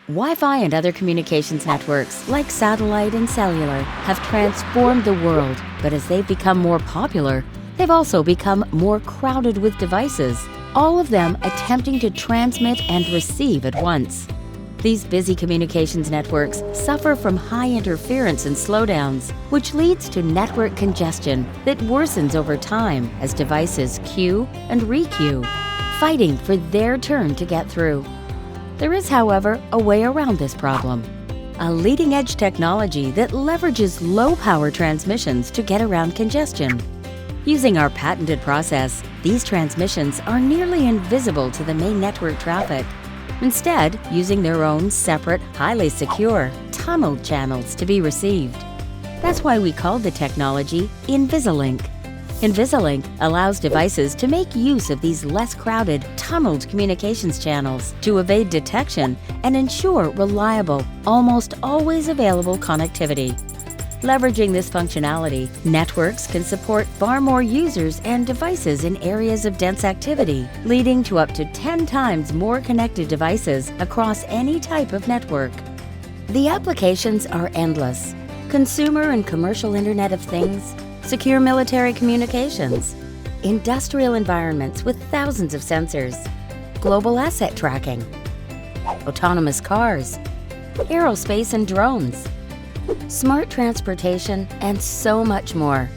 Wi-Fi and other communications networks, like satellite and cellular, have transformed the world, but as they've become more popular, they've also become more crowded with devices, all of them attempting to transmit and receive at once. These busy communications networks suffer from high interference and slowdowns, which leads to network congestion that worsens over time as devices queue and re-queue, fighting for their turn to get through. There is, however, a way around this problem. A leading-edge technology that leverages low-power transmissions to get around congestion. Using our patented process, these transmissions are nearly invisible to the main network traffic, instead using their own separate, highly secure, tunneled channels to be received. That's why we call the technology NvisiLink. NvisiLink allows devices to make use of these less crowded, tunneled communications channels to evade detection and ensure reliable, almost always available connectivity. Leveraging this functionality, networks can support far more users and devices in areas of dense activity, leading to up to 10 times more connected devices across any type of network. The applications are endless: consumer and commercial Internet of Things, secure military communications, industrial environments with thousands of sensors, global asset tracking, autonomous cars, aerospace and drones, smart transportation, and so much more.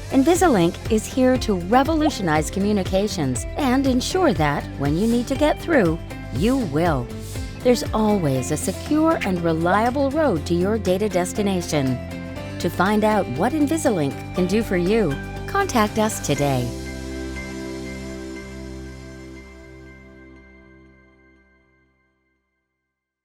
NvisiLink is here to revolutionize communications and ensure that, when you need to get through, you will. There's always a secure and reliable road to your data destination. To find out what NvisiLink can do for you, contact us today.